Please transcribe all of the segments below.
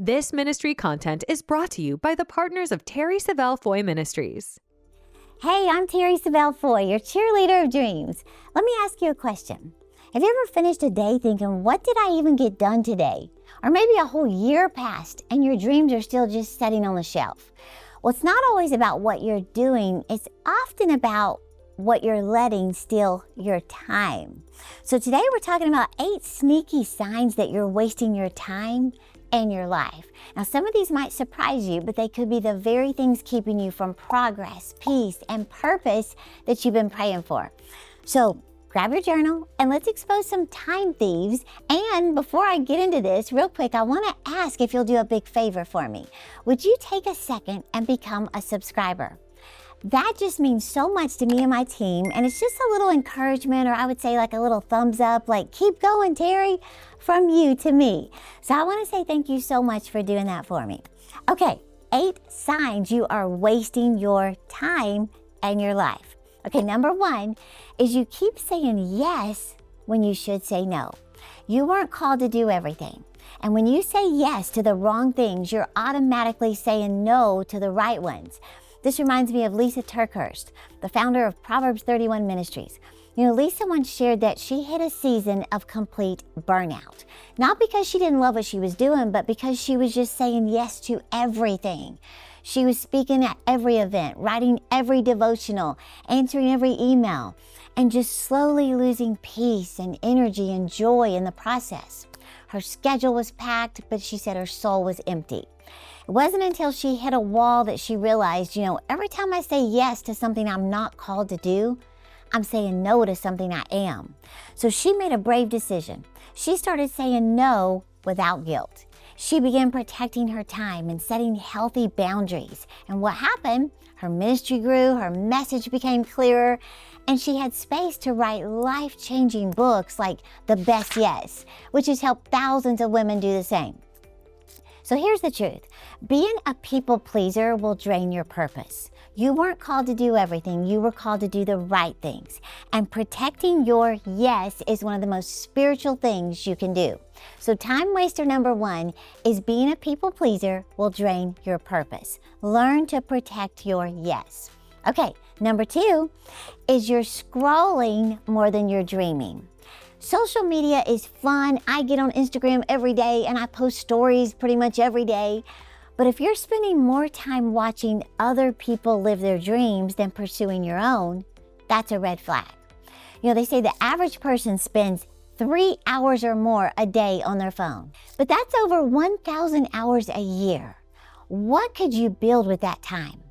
This ministry content is brought to you by the partners of Terrisavellefoy Ministries. Hey, I'm terrisavellefoy, your cheerleader of dreams. Let me ask you a question. Have you ever finished a day thinking, what did I even get done today? Or maybe a whole year passed and your dreams are still just sitting on the shelf. Well, it's not always about what you're doing. It's often about what you're letting steal your time. So today we're talking about 8 sneaky signs that you're wasting your time and your life. Now, some of these might surprise you, but they could be the very things keeping you from progress, peace, and purpose that you've been praying for. So grab your journal and let's expose some time thieves. And before I get into this, real quick, I want to ask if you'll do a big favor for me. Would you take a second and become a subscriber? That just means so much to me and my team, and it's just a little encouragement, or I would say like a little thumbs up, like keep going, Terry, from you to me. So I want to say thank you so much for doing that for me. Okay, 8 signs you are wasting your time and your life. Okay, number 1 is you keep saying yes when you should say no. You weren't called to do everything. And when you say yes to the wrong things, you're automatically saying no to the right ones. This reminds me of Lisa Turkhurst, the founder of Proverbs 31 Ministries. You know, Lisa once shared that she hit a season of complete burnout. Not because she didn't love what she was doing, but because she was just saying yes to everything. She was speaking at every event, writing every devotional, answering every email, and just slowly losing peace and energy and joy in the process. Her schedule was packed, but she said her soul was empty. It wasn't until she hit a wall that she realized, every time I say yes to something I'm not called to do, I'm saying no to something I am. So she made a brave decision. She started saying no without guilt. She began protecting her time and setting healthy boundaries. And what happened? Her ministry grew, her message became clearer, and she had space to write life-changing books like The Best Yes, which has helped thousands of women do the same. So here's the truth. Being a people pleaser will drain your purpose. You weren't called to do everything. You were called to do the right things. And protecting your yes is one of the most spiritual things you can do. So time waster number 1 is being a people pleaser will drain your purpose. Learn to protect your yes. Okay, number 2 is you're scrolling more than you're dreaming. Social media is fun. I get on Instagram every day and I post stories pretty much every day. But if you're spending more time watching other people live their dreams than pursuing your own, that's a red flag. They say the average person spends 3 hours or more a day on their phone, but that's over 1,000 hours a year. What could you build with that time?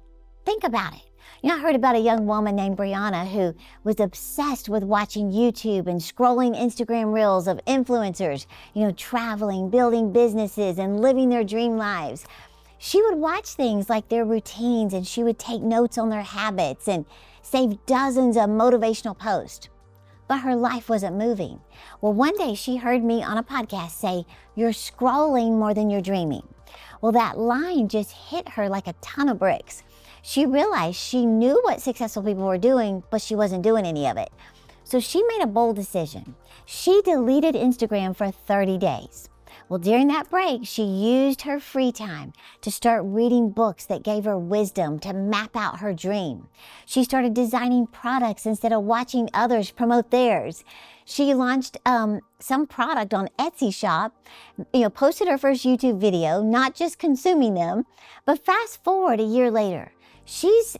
Think about it. I heard about a young woman named Brianna who was obsessed with watching YouTube and scrolling Instagram reels of influencers, traveling, building businesses, and living their dream lives. She would watch things like their routines, and she would take notes on their habits and save dozens of motivational posts. But her life wasn't moving. Well, one day she heard me on a podcast say, "You're scrolling more than you're dreaming." Well, that line just hit her like a ton of bricks. She realized she knew what successful people were doing, but she wasn't doing any of it. So she made a bold decision. She deleted Instagram for 30 days. Well, during that break, she used her free time to start reading books that gave her wisdom to map out her dream. She started designing products instead of watching others promote theirs. She launched some product on Etsy shop, posted her first YouTube video, not just consuming them, but fast forward a year later. She's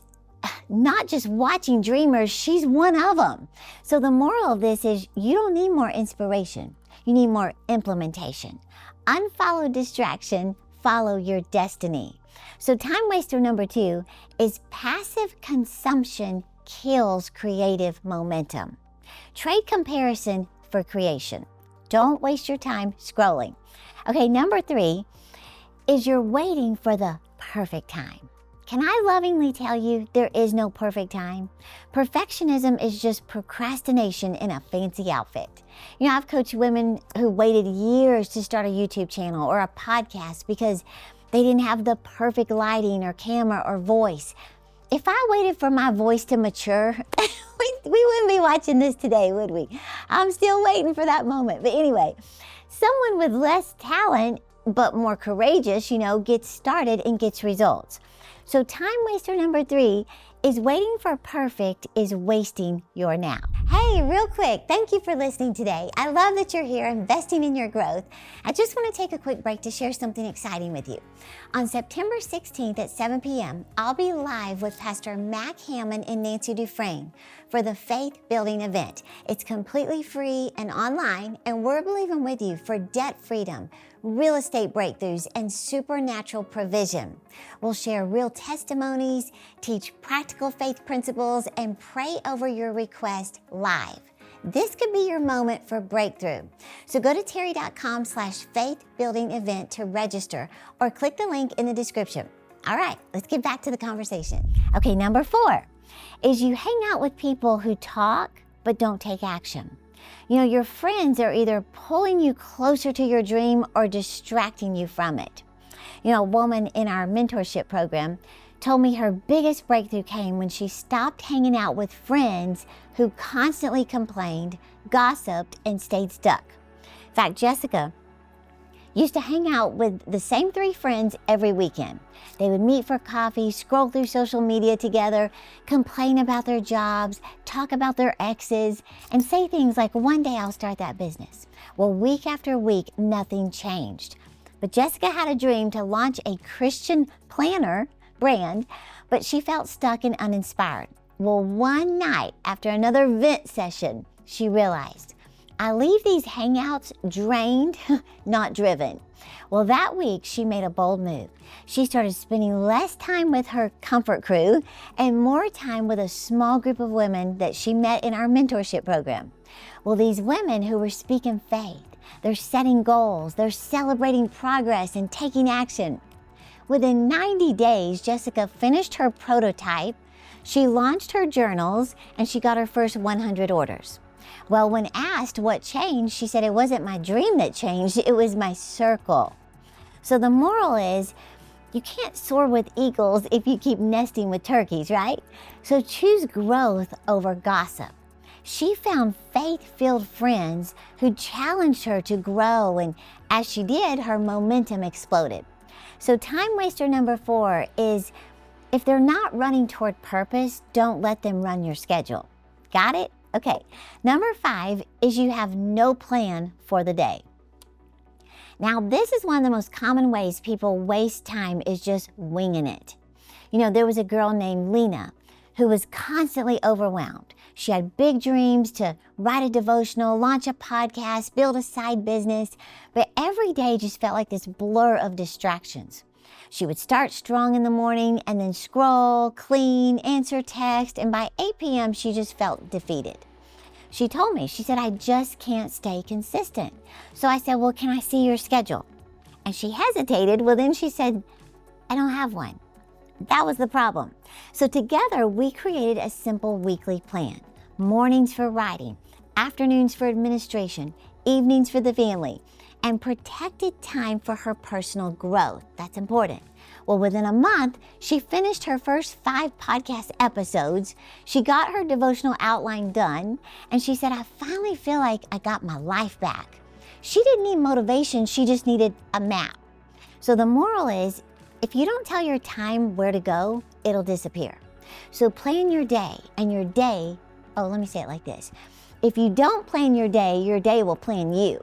not just watching dreamers, she's one of them. So the moral of this is you don't need more inspiration. You need more implementation. Unfollow distraction, follow your destiny. So time waster number 2 is passive consumption kills creative momentum. Trade comparison for creation. Don't waste your time scrolling. Okay, number 3 is you're waiting for the perfect time. Can I lovingly tell you there is no perfect time? Perfectionism is just procrastination in a fancy outfit. I've coached women who waited years to start a YouTube channel or a podcast because they didn't have the perfect lighting or camera or voice. If I waited for my voice to mature, we wouldn't be watching this today, would we? I'm still waiting for that moment. But anyway, someone with less talent but more courageous, gets started and gets results. So time waster number 3 is waiting for perfect is wasting your now. Hey, real quick, thank you for listening today. I love that you're here investing in your growth. I just want to take a quick break to share something exciting with you. On September 16th at 7 p.m., I'll be live with Pastor Mac Hammond and Nancy Dufresne for the Faith Building event. It's completely free and online, and we're believing with you for debt freedom, real estate breakthroughs, and supernatural provision. We'll share real testimonies, teach practical faith principles, and pray over your request live. This could be your moment for breakthrough. So go to terry.com/faithbuilding-event to register or click the link in the description. All right, let's get back to the conversation. Okay, number 4 is you hang out with people who talk but don't take action. Your friends are either pulling you closer to your dream or distracting you from it. A woman in our mentorship program told me her biggest breakthrough came when she stopped hanging out with friends who constantly complained, gossiped, and stayed stuck. In fact, Jessica used to hang out with the same 3 friends every weekend. They would meet for coffee, scroll through social media together, complain about their jobs, talk about their exes, and say things like, one day I'll start that business. Well, week after week, nothing changed. But Jessica had a dream to launch a Christian planner brand, but she felt stuck and uninspired. Well, one night after another vent session, she realized, I leave these hangouts drained, not driven. Well, that week she made a bold move. She started spending less time with her comfort crew and more time with a small group of women that she met in our mentorship program. Well, these women who were speaking faith, they're setting goals, they're celebrating progress and taking action. Within 90 days, Jessica finished her prototype, she launched her journals, and she got her first 100 orders. Well, when asked what changed, she said, it wasn't my dream that changed, it was my circle. So the moral is, you can't soar with eagles if you keep nesting with turkeys, right? So choose growth over gossip. She found faith-filled friends who challenged her to grow, and as she did, her momentum exploded. So time waster number 4 is, if they're not running toward purpose, don't let them run your schedule. Got it? Okay. Number 5 is you have no plan for the day. Now, this is one of the most common ways people waste time is just winging it. There was a girl named Lena who was constantly overwhelmed. She had big dreams to write a devotional, launch a podcast, build a side business, but every day just felt like this blur of distractions. She would start strong in the morning and then scroll, clean, answer text, and by 8 p.m. she just felt defeated. She told me, she said, I just can't stay consistent. So I said, well, can I see your schedule? And she hesitated. Well, then she said, I don't have one. That was the problem. So together we created a simple weekly plan. Mornings for writing, afternoons for administration, evenings for the family, and protected time for her personal growth. That's important. Well, within a month, she finished her first 5 podcast episodes. She got her devotional outline done, and she said, I finally feel like I got my life back. She didn't need motivation, she just needed a map. So the moral is, if you don't tell your time where to go, it'll disappear. So plan your day, and your day, let me say it like this. If you don't plan your day will plan you.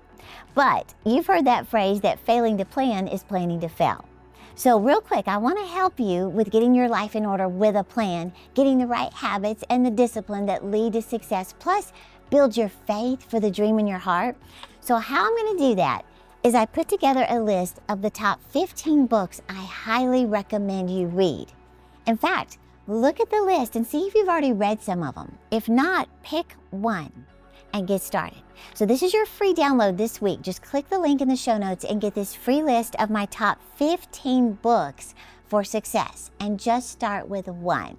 But you've heard that phrase that failing to plan is planning to fail. So real quick, I want to help you with getting your life in order with a plan, getting the right habits and the discipline that lead to success, plus build your faith for the dream in your heart. So how I'm going to do that is I put together a list of the top 15 books I highly recommend you read. In fact, look at the list and see if you've already read some of them. If not, pick one and get started. So this is your free download this week. Just click the link in the show notes and get this free list of my top 15 books for success, and just start with one.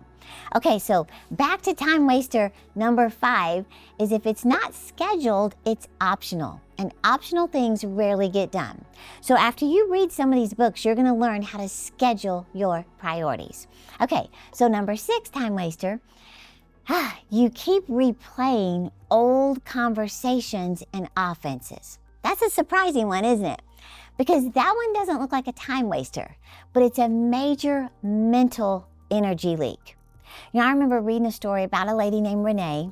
Okay, so back to time waster number 5 is if it's not scheduled, it's optional, and optional things rarely get done. So after you read some of these books, you're going to learn how to schedule your priorities. Okay, so number 6 time waster, you keep replaying old conversations and offenses. That's a surprising one, isn't it? Because that one doesn't look like a time waster, but it's a major mental energy leak. I remember reading a story about a lady named Renee.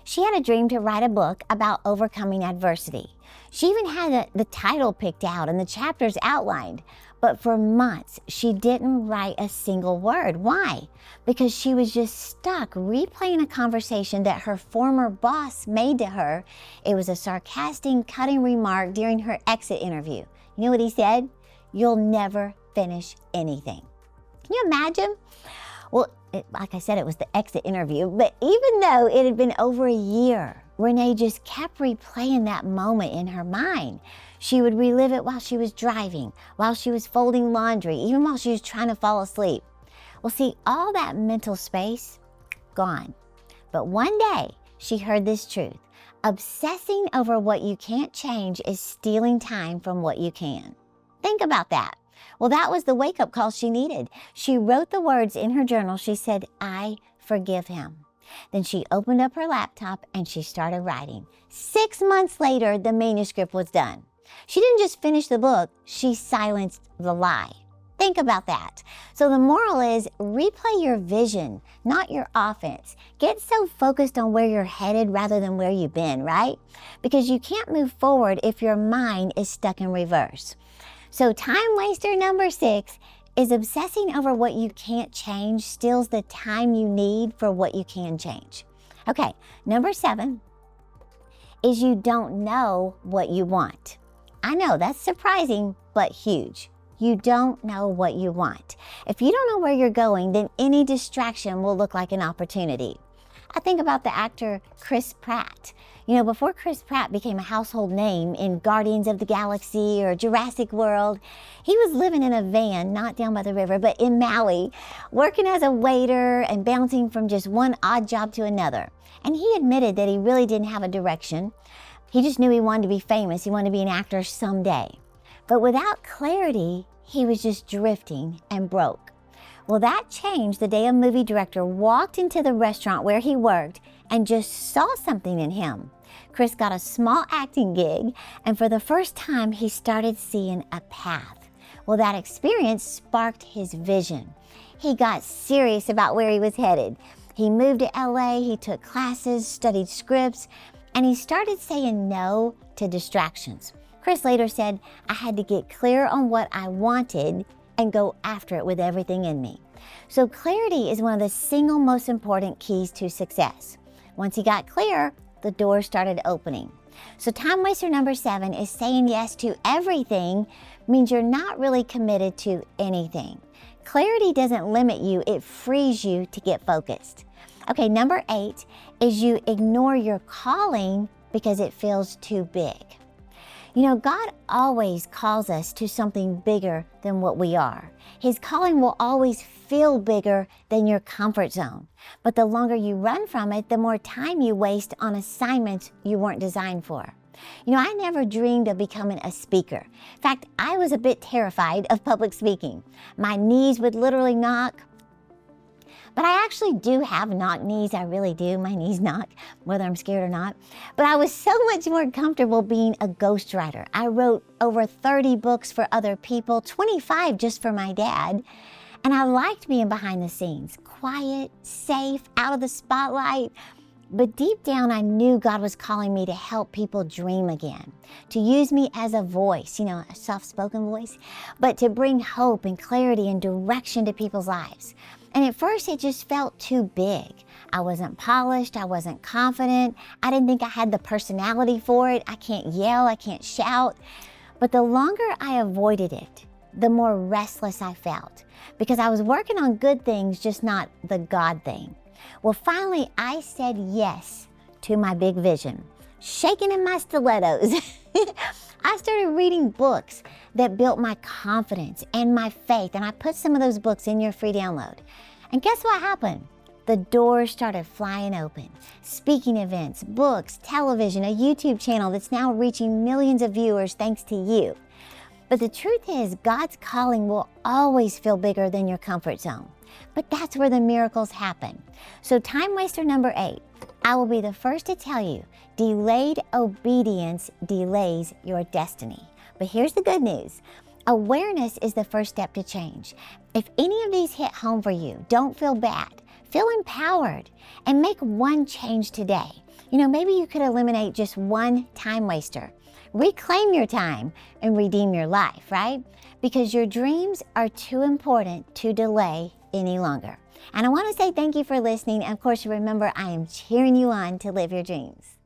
She had a dream to write a book about overcoming adversity. She even had the title picked out and the chapters outlined. But for months, she didn't write a single word. Why? Because she was just stuck replaying a conversation that her former boss made to her. It was a sarcastic, cutting remark during her exit interview. You know what he said? "You'll never finish anything." Can you imagine? Well, like I said, it was the exit interview, but even though it had been over a year, Renee just kept replaying that moment in her mind. She would relive it while she was driving, while she was folding laundry, even while she was trying to fall asleep. Well, see, all that mental space, gone. But one day, she heard this truth. Obsessing over what you can't change is stealing time from what you can. Think about that. Well, that was the wake-up call she needed. She wrote the words in her journal. She said, "I forgive him." Then she opened up her laptop and she started writing. 6 months later, the manuscript was done. She didn't just finish the book, she silenced the lie. Think about that. So the moral is replay your vision, not your offense. Get so focused on where you're headed rather than where you've been, right? Because you can't move forward if your mind is stuck in reverse. So time waster number 6 is obsessing over what you can't change steals the time you need for what you can change. Okay, number 7 is you don't know what you want. I know that's surprising, but huge. You don't know what you want. If you don't know where you're going, then any distraction will look like an opportunity. I think about the actor Chris Pratt. Before Chris Pratt became a household name in Guardians of the Galaxy or Jurassic World, he was living in a van, not down by the river, but in Maui, working as a waiter and bouncing from just one odd job to another. And he admitted that he really didn't have a direction. He just knew he wanted to be famous. He wanted to be an actor someday. But without clarity, he was just drifting and broke. Well, that changed the day a movie director walked into the restaurant where he worked and just saw something in him. Chris got a small acting gig, and for the first time, he started seeing a path. Well, that experience sparked his vision. He got serious about where he was headed. He moved to LA, he took classes, studied scripts, and he started saying no to distractions. Chris later said, "I had to get clear on what I wanted and go after it with everything in me." So clarity is one of the single most important keys to success. Once he got clear, the doors started opening. So time waster number 7 is saying yes to everything means you're not really committed to anything. Clarity doesn't limit you, it frees you to get focused. Okay, number 8 is you ignore your calling because it feels too big. God always calls us to something bigger than what we are. His calling will always feel bigger than your comfort zone. But the longer you run from it, the more time you waste on assignments you weren't designed for. I never dreamed of becoming a speaker. In fact, I was a bit terrified of public speaking. My knees would literally knock. But I actually do have knock knees. I really do. My knees knock, whether I'm scared or not. But I was so much more comfortable being a ghostwriter. I wrote over 30 books for other people, 25 just for my dad. And I liked being behind the scenes, quiet, safe, out of the spotlight. But deep down, I knew God was calling me to help people dream again, to use me as a voice, a soft-spoken voice, but to bring hope and clarity and direction to people's lives. And at first, it just felt too big. I wasn't polished. I wasn't confident. I didn't think I had the personality for it. I can't yell. I can't shout. But the longer I avoided it, the more restless I felt because I was working on good things, just not the God thing. Well, finally, I said yes to my big vision, shaking in my stilettos. I started reading books that built my confidence and my faith, and I put some of those books in your free download. And guess what happened? The doors started flying open. Speaking events, books, television, a YouTube channel that's now reaching millions of viewers thanks to you. But the truth is, God's calling will always feel bigger than your comfort zone. But that's where the miracles happen. So time waster number 8, I will be the first to tell you, delayed obedience delays your destiny. But here's the good news. Awareness is the first step to change. If any of these hit home for you, don't feel bad. Feel empowered and make one change today. Maybe you could eliminate just one time waster. Reclaim your time and redeem your life, right? Because your dreams are too important to delay any longer. And I want to say thank you for listening. And of course, remember, I am cheering you on to live your dreams.